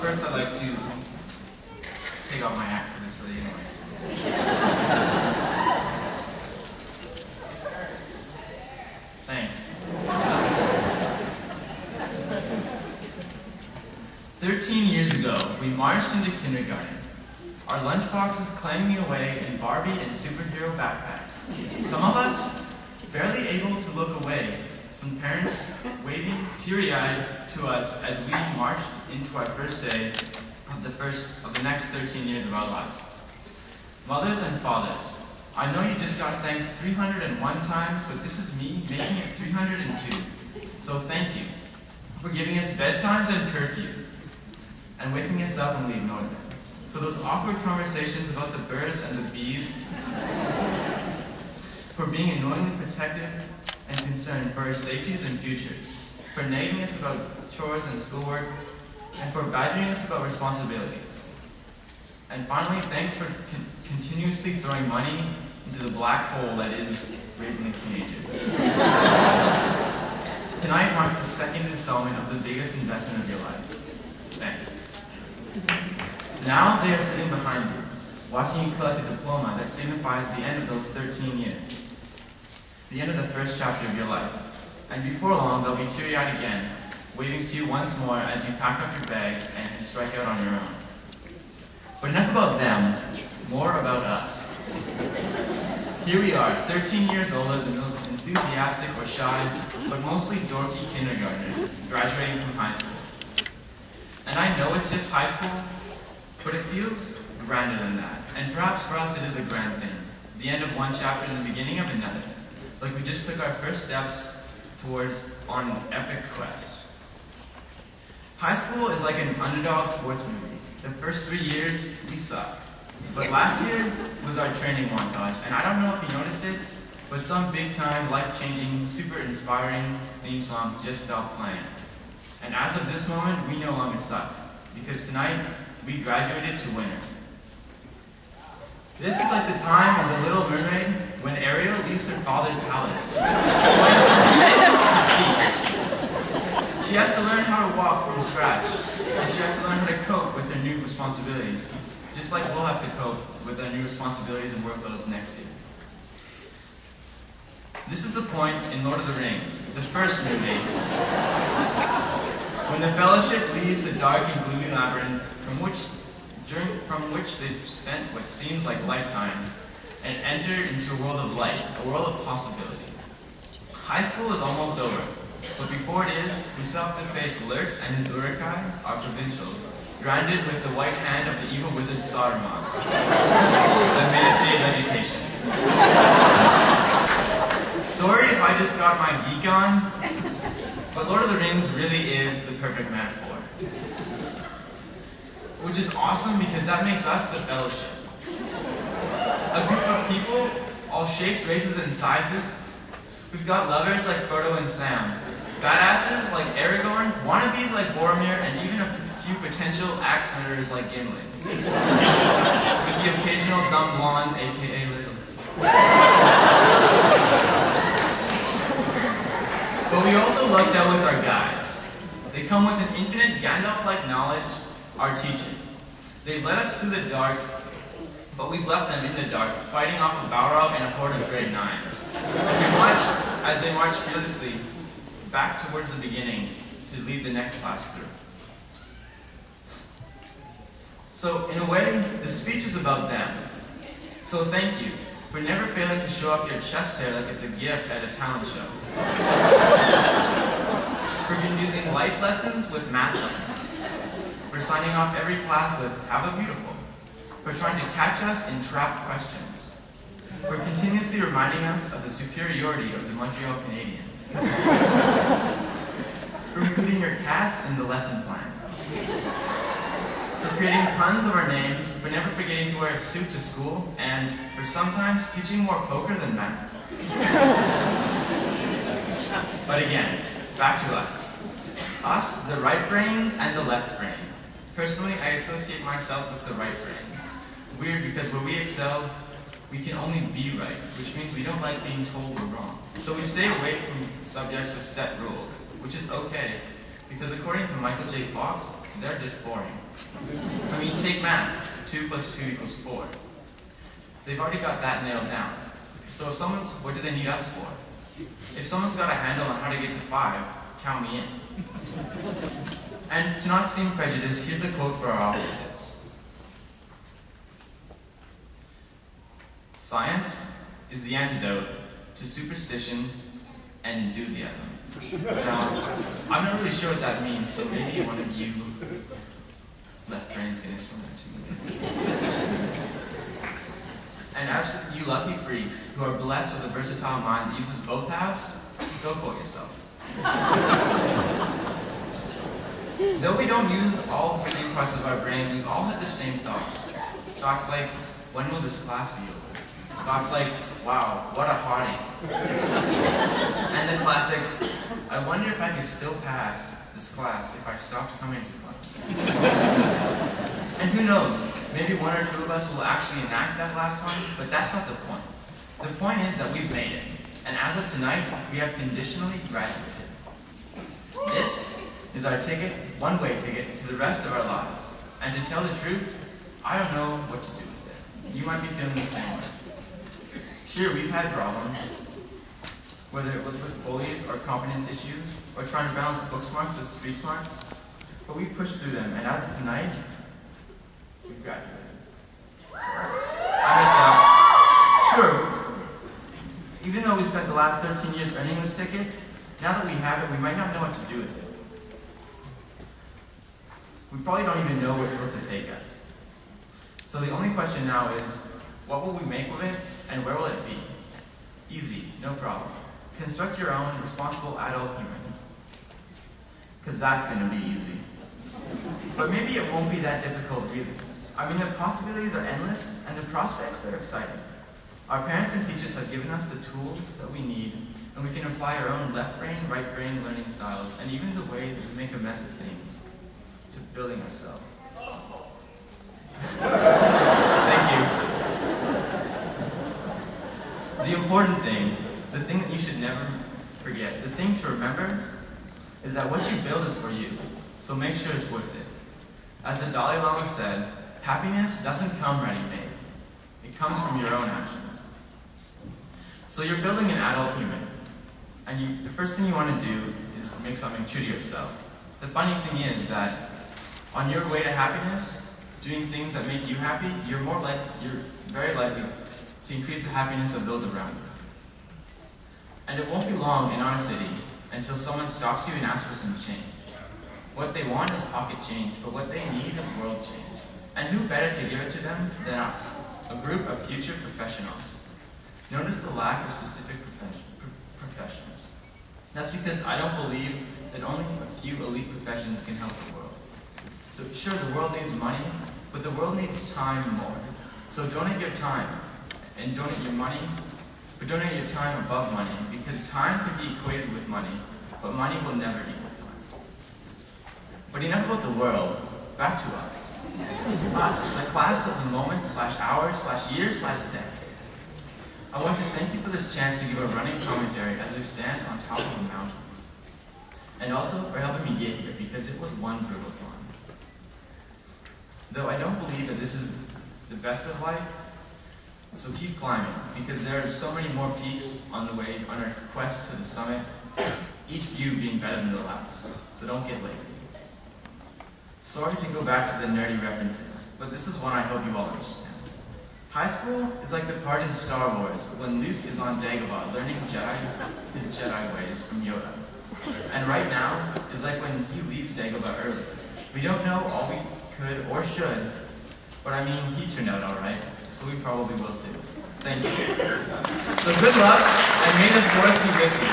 First, I'd like to take off my hat because it's really annoying. 13 years ago, we marched into kindergarten, our lunchboxes clanging away in Barbie and superhero backpacks. Some of us barely able to look away from parents waving teary-eyed to us as we marched into our first day of the next 13 years of our lives. Mothers and fathers, I know you just got thanked 301 times, but this is me making it 302. So thank you for giving us bedtimes and curfews, and waking us up when we ignored them. For those awkward conversations about the birds and the bees, for being annoyingly protective and concerned for our safeties and futures, for nagging us about chores and schoolwork, and for badgering us about responsibilities. And finally, thanks for continuously throwing money into the black hole that is raising a teenager. Tonight marks the second installment of the biggest investment of your life. Thanks. Now they are sitting behind you, watching you collect a diploma that signifies the end of those 13 years. The end of the first chapter of your life. And before long, they'll be teary-eyed again, waving to you once more as you pack up your bags and strike out on your own. But enough about them, more about us. Here we are, 13 years older than those enthusiastic or shy, but mostly dorky kindergartners graduating from high school. And I know it's just high school, but it feels grander than that. And perhaps for us it is a grand thing. The end of one chapter and the beginning of another. Like we just took our first steps on an epic quest. High school is like an underdog sports movie. The first 3 years, we suck. But last year was our training montage, and I don't know if you noticed it, but some big-time, life-changing, super inspiring theme song just stopped playing. And as of this moment, we no longer suck, because tonight, we graduated to winners. This is like the time of The Little Mermaid when Ariel leaves her father's palace, going from face to feet. She has to learn how to walk from scratch, and she has to learn how to cope with her new responsibilities, just like we'll have to cope with our new responsibilities and workloads next year. This is the point in Lord of the Rings, the first movie, when the Fellowship leaves the dark and gloomy labyrinth from which they've spent what seems like lifetimes, and enter into a world of light, a world of possibility. High school is almost over, but before it is, we still have to face Lurtz and his Urukai, our provincials, branded with the white hand of the evil wizard Saruman, the Ministry of Education. Sorry if I just got my geek on, but Lord of the Rings really is the perfect metaphor. Which is awesome because that makes us the Fellowship. A group of people, all shapes, races, and sizes. We've got lovers like Frodo and Sam, badasses like Aragorn, wannabes like Boromir, and even a few potential axe murderers like Gimli. With the occasional dumb blonde, aka Legolas. But we also lucked out with our guides. They come with an infinite Gandalf-like knowledge, our teachers. They've led us through the dark, but we've left them in the dark, fighting off a Balrog and a horde of grade 9s. And we watch as they march fearlessly back towards the beginning to lead the next class through. So, in a way, the speech is about them. So thank you for never failing to show off your chest hair like it's a gift at a talent show. For confusing life lessons with math lessons. For signing off every class with, "Have a beautiful." For trying to catch us in trap questions. For continuously reminding us of the superiority of the Montreal Canadiens. For including your cats in the lesson plan. For creating puns of our names, for never forgetting to wear a suit to school, and for sometimes teaching more poker than math. But again, back to us. Us, the right brains and the left brains. Personally, I associate myself with the right brains. Weird because where we excel, we can only be right, which means we don't like being told we're wrong. So we stay away from subjects with set rules, which is okay. Because according to Michael J. Fox, they're just boring. I mean, take math. 2 plus 2 equals 4. They've already got that nailed down. So what do they need us for? If someone's got a handle on how to get to 5, count me in. And to not seem prejudiced, here's a quote for our opposites. Science is the antidote to superstition and enthusiasm. Now, I'm not really sure what that means, so maybe one of you left brains can explain that to me. And as for you lucky freaks who are blessed with a versatile mind that uses both halves, go quote yourself. Though we don't use all the same parts of our brain, we've all had the same thoughts. Thoughts like, when will this class be over? Thoughts like, wow, what a hottie. And the classic, I wonder if I could still pass this class if I stopped coming to class. And who knows, maybe 1 or 2 of us will actually enact that last one, but that's not the point. The point is that we've made it, and as of tonight, we have conditionally graduated. This is our ticket, one-way ticket, to the rest of our lives. And to tell the truth, I don't know what to do with it. You might be feeling the same way. Sure, we've had problems, whether it was with bullies or confidence issues, or trying to balance book smarts with street smarts, but we've pushed through them, and as of tonight, we've graduated. Sorry. I messed up. Sure, even though we spent the last 13 years earning this ticket, now that we have it, we might not know what to do with it. We probably don't even know where it's supposed to take us. So the only question now is, what will we make of it, and where will it be? Easy, no problem. Construct your own responsible adult human. Because that's going to be easy. But maybe it won't be that difficult really. I mean, the possibilities are endless, and the prospects are exciting. Our parents and teachers have given us the tools that we need, and we can apply our own left brain, right brain learning styles, and even the way that we make a mess of things, to building ourselves. Thank you. The important thing, the thing that you should never forget, the thing to remember, is that what you build is for you, so make sure it's worth it. As the Dalai Lama said, happiness doesn't come ready-made. It comes from your own actions. So you're building an adult human, and the first thing you want to do is make something true to yourself. The funny thing is that on your way to happiness, doing things that make you happy, you're very likely to increase the happiness of those around you. And it won't be long in our city until someone stops you and asks for some change. What they want is pocket change, but what they need is world change. And who better to give it to them than us, a group of future professionals. Notice the lack of specific professions. That's because I don't believe that only a few elite professions can help the world. Sure, the world needs money, but the world needs time more. So donate your time, and donate your money, but donate your time above money, because time can be equated with money, but money will never equal time. But enough about the world, back to us. Us, the class of the moment, /hour, /year, /decade. I want to thank you for this chance to give a running commentary as we stand on top of a mountain. And also for helping me get here, because it was one brutal climb. Though I don't believe that this is the best of life, so keep climbing, because there are so many more peaks on the way on our quest to the summit, each view being better than the last, so don't get lazy. Sorry to go back to the nerdy references, but this is one I hope you all understand. High school is like the part in Star Wars when Luke is on Dagobah learning his Jedi ways from Yoda. And right now is like when he leaves Dagobah early. We don't know all we could or should, but I mean, he turned out alright, so we probably will too. Thank you. So good luck, and may the force be with you.